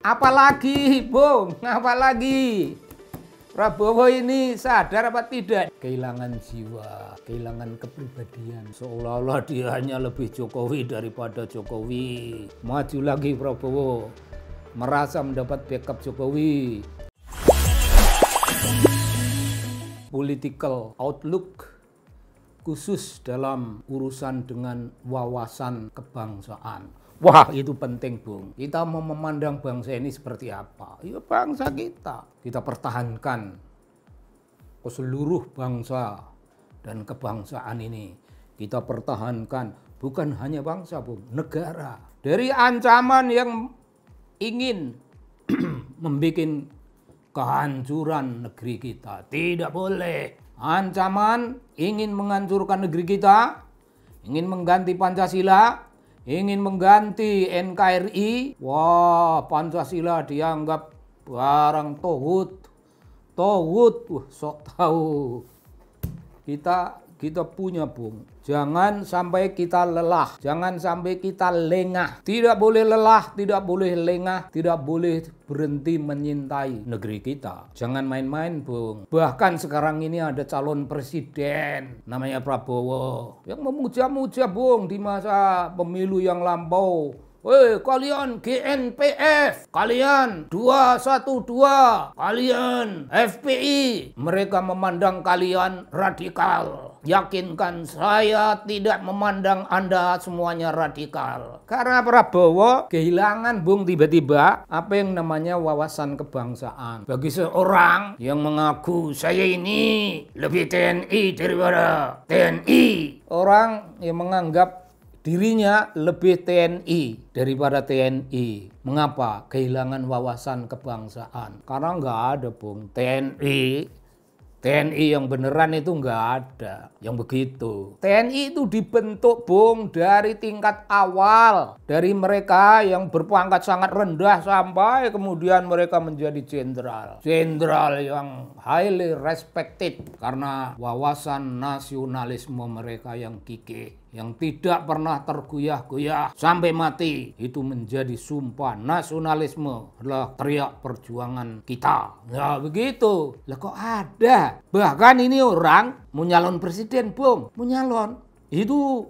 Apalagi, Bung, apalagi? Prabowo ini sadar apa tidak? Kehilangan jiwa, kehilangan kepribadian. Seolah-olah dia hanya lebih Jokowi daripada Jokowi. Maju lagi Prabowo, merasa mendapat backup Jokowi. Political outlook khusus dalam urusan dengan wawasan kebangsaan. Wah, itu penting, Bung. Kita mau memandang bangsa ini seperti apa? Ya bangsa kita. Kita pertahankan ke seluruh bangsa dan kebangsaan ini. Kita pertahankan bukan hanya bangsa, Bung, negara. Dari ancaman yang ingin membuat kehancuran negeri kita. Tidak boleh. Ancaman ingin menghancurkan negeri kita, ingin mengganti Pancasila, ingin mengganti NKRI. Wah, Pancasila dianggap barang tohut. Sok tahu. Kita punya, Bung. Jangan sampai kita lelah, jangan sampai kita lengah. Tidak boleh lelah, tidak boleh lengah, tidak boleh berhenti menyintai negeri kita. Jangan main-main, Bung. Bahkan sekarang ini ada calon presiden namanya Prabowo yang memuja-muja, Bung, di masa pemilu yang lampau. Woi, kalian GNPF, kalian 212, kalian FPI. Mereka memandang kalian radikal. Yakinkan saya tidak memandang Anda semuanya radikal. Karena Prabowo kehilangan, Bung, tiba-tiba apa yang namanya wawasan kebangsaan. Bagi seorang yang mengaku saya ini lebih TNI daripada TNI. Orang yang menganggap dirinya lebih TNI daripada TNI. Mengapa? Kehilangan wawasan kebangsaan. Karena nggak ada, Bung. TNI yang beneran itu nggak ada. Yang begitu. TNI itu dibentuk, Bung, dari tingkat awal. Dari mereka yang berpangkat sangat rendah sampai kemudian mereka menjadi jenderal. Jenderal yang highly respected karena wawasan nasionalisme mereka yang gigih, yang tidak pernah tergoyah-goyah sampai mati. Itu menjadi sumpah nasionalisme adalah teriak perjuangan kita. Ya begitu. Lah kok ada? Bahkan ini orang mau nyalon presiden, Bung. Mau nyalon. Itu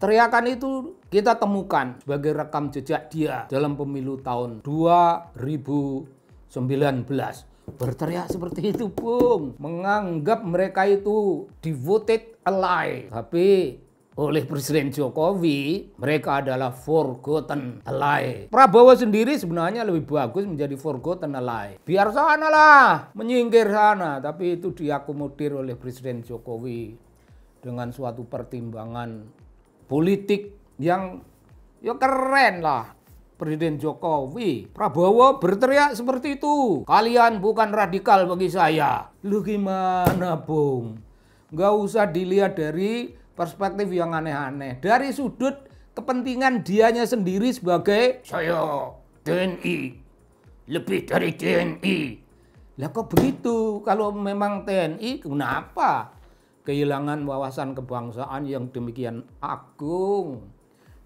teriakan itu kita temukan sebagai rekam jejak dia dalam pemilu tahun 2019. Berteriak seperti itu, Bung. Menganggap mereka itu devoted ally. Tapi oleh Presiden Jokowi, mereka adalah forgotten ally. Prabowo sendiri sebenarnya lebih bagus menjadi forgotten ally. Biar sana lah, menyingkir sana. Tapi itu diakomodir oleh Presiden Jokowi dengan suatu pertimbangan politik yang ya keren lah. Presiden Jokowi, Prabowo berteriak seperti itu. Kalian bukan radikal bagi saya. Lu gimana, Bung? Nggak usah dilihat dari perspektif yang aneh-aneh. Dari sudut kepentingan dianya sendiri sebagai saya TNI, lebih dari TNI. Lah kok begitu? Kalau memang TNI, kenapa kehilangan wawasan kebangsaan yang demikian agung,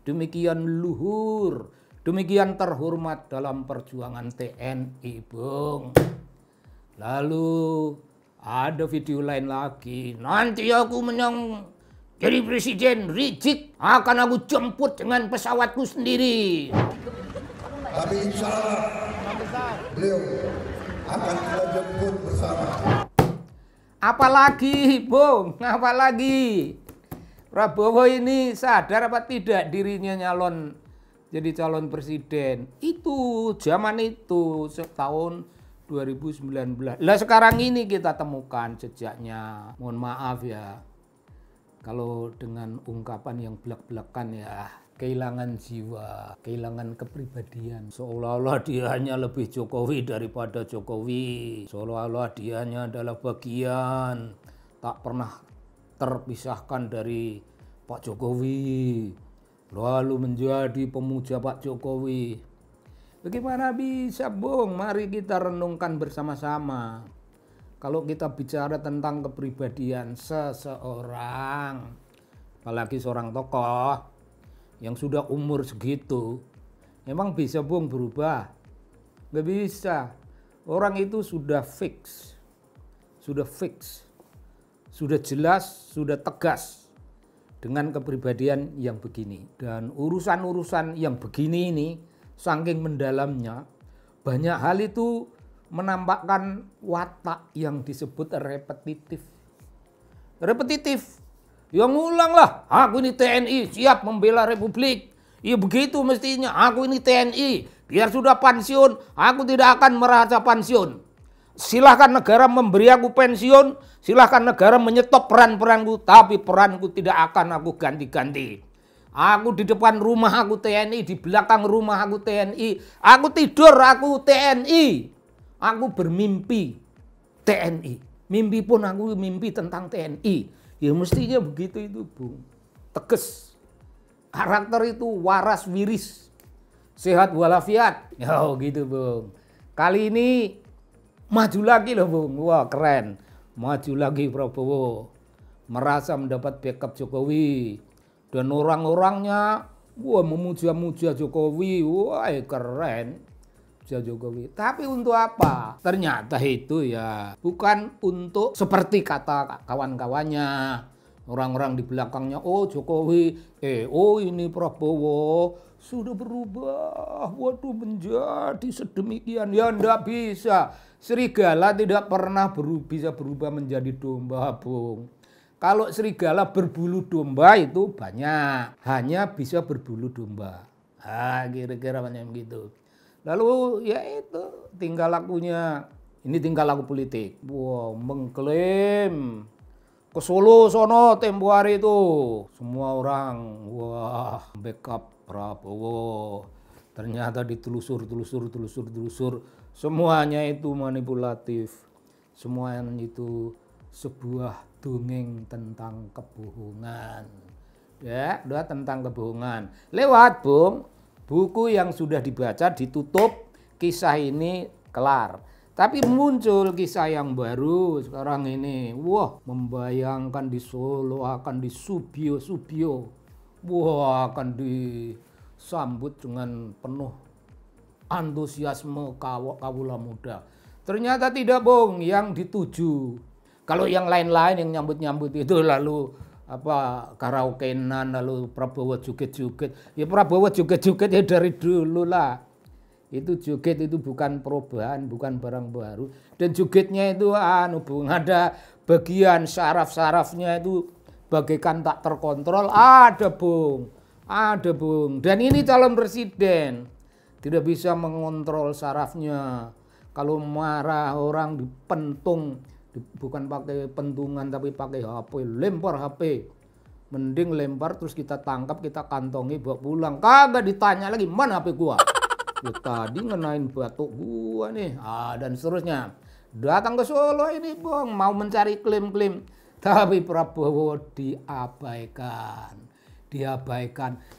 demikian luhur, demikian terhormat dalam perjuangan TNI, Bung? Lalu ada video lain lagi. Nanti aku menang jadi presiden, Rizik akan aku jemput dengan pesawatku sendiri. Tapi insya Allah beliau akan kita jemput bersama. Apalagi, Bung, apalagi? Prabowo ini sadar apa tidak dirinya nyalon jadi calon presiden? Itu zaman itu tahun 2019. Lah sekarang ini kita temukan jejaknya. Mohon maaf ya, kalau dengan ungkapan yang belak-belakan ya, kehilangan jiwa, kehilangan kepribadian. Seolah-olah dia hanya lebih Jokowi daripada Jokowi. Seolah-olah dia hanya adalah bagian, tak pernah terpisahkan dari Pak Jokowi. Lalu menjadi pemuja Pak Jokowi. Bagaimana bisa, Bung? Mari kita renungkan bersama-sama. Kalau kita bicara tentang kepribadian seseorang, apalagi seorang tokoh yang sudah umur segitu, memang bisa, Bung, berubah. Nggak bisa. Orang itu sudah fix, sudah jelas, sudah tegas dengan kepribadian yang begini. Dan urusan-urusan yang begini ini saking mendalamnya, banyak hal itu menampakkan watak yang disebut repetitif. Ya ngulang lah, aku ini TNI siap membela Republik. Ya begitu mestinya, aku ini TNI, biar sudah pensiun, aku tidak akan merasa pensiun. Silahkan negara memberi aku pensiun, silahkan negara menyetop peran-peranku, tapi peranku tidak akan aku ganti-ganti. Aku di depan rumah aku TNI, di belakang rumah aku TNI, aku tidur aku TNI, aku bermimpi TNI. Mimpi pun aku mimpi tentang TNI. Ya mestinya begitu itu, Bung. Tegas. Karakter itu waras wiris, sehat walafiat. Ya gitu, Bung. Kali ini maju lagi loh, Bung. Wah keren. Maju lagi Prabowo. Merasa mendapat backup Jokowi. Dan orang-orangnya wah memuja-muja Jokowi. Wah keren. Muja Jokowi. Tapi untuk apa? Ternyata itu ya bukan untuk seperti kata kawan-kawannya. Orang-orang di belakangnya, oh Jokowi, oh ini Prabowo sudah berubah, waduh menjadi sedemikian. Ya enggak bisa, serigala tidak pernah bisa berubah menjadi domba, Bung. Kalau serigala berbulu domba itu banyak, hanya bisa berbulu domba. Kira-kira macam gitu. Lalu ya itu tingkah lakunya, ini tingkah laku politik. Wow, mengklaim ke Solo sono tempo hari itu semua orang wah backup Prabowo. Ternyata ditelusur semuanya itu manipulatif, semuanya itu sebuah dongeng tentang kebohongan. Ya, udah tentang kebohongan. Lewat, Bung, buku yang sudah dibaca ditutup, kisah ini kelar. Tapi muncul kisah yang baru sekarang ini. Wah, membayangkan di Solo akan di Subio. Wah, akan disambut dengan penuh antusiasme kawula muda. Ternyata tidak, Bung, yang dituju. Kalau yang lain-lain yang nyambut-nyambut itu lalu karaokean, lalu Prabowo joget-joget. Ya Prabowo joget-joget ya dari dulu lah. Itu joget itu bukan perubahan, bukan barang baru. Dan jogetnya itu Bung, ada bagian saraf-sarafnya itu bagaikan tak terkontrol. Ada, Bung. Dan ini calon presiden. Tidak bisa mengontrol sarafnya. Kalau marah orang dipentung, bukan pakai pentungan tapi pakai HP, lempar HP. Mending lempar terus kita tangkap, kita kantongi, bawa pulang. Kagak ditanya lagi, mana HP gua? Ya tadi ngenain batuk gua nih, dan seterusnya. Datang ke Solo ini, Bung, mau mencari klaim-klaim. Tapi Prabowo diabaikan.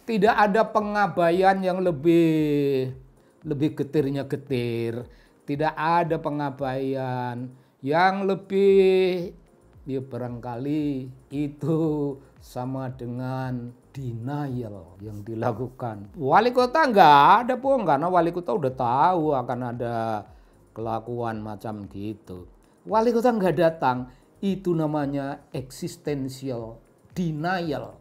Tidak ada pengabaian yang lebih getirnya getir. Tidak ada pengabaian yang lebih, ya barangkali itu sama dengan denial yang dilakukan. Wali kota nggak ada, Bung, karena wali kota udah tahu akan ada kelakuan macam gitu. Wali kota nggak datang, itu namanya existential denial.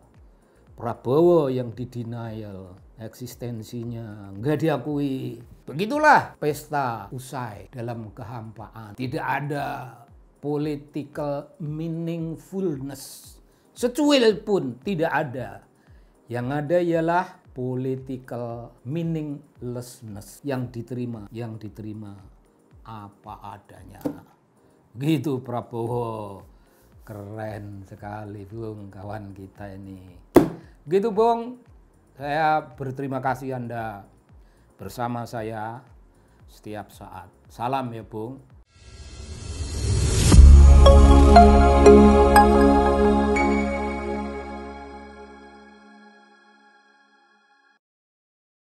Prabowo yang didenial, eksistensinya nggak diakui. Begitulah pesta usai dalam kehampaan. Tidak ada political meaningfulness, secuil pun tidak ada. Yang ada ialah political meaninglessness yang diterima apa adanya. Gitu Prabowo. Keren sekali, Bung, kawan kita ini. Gitu, Bung. Saya berterima kasih Anda bersama saya setiap saat. Salam ya, Bung.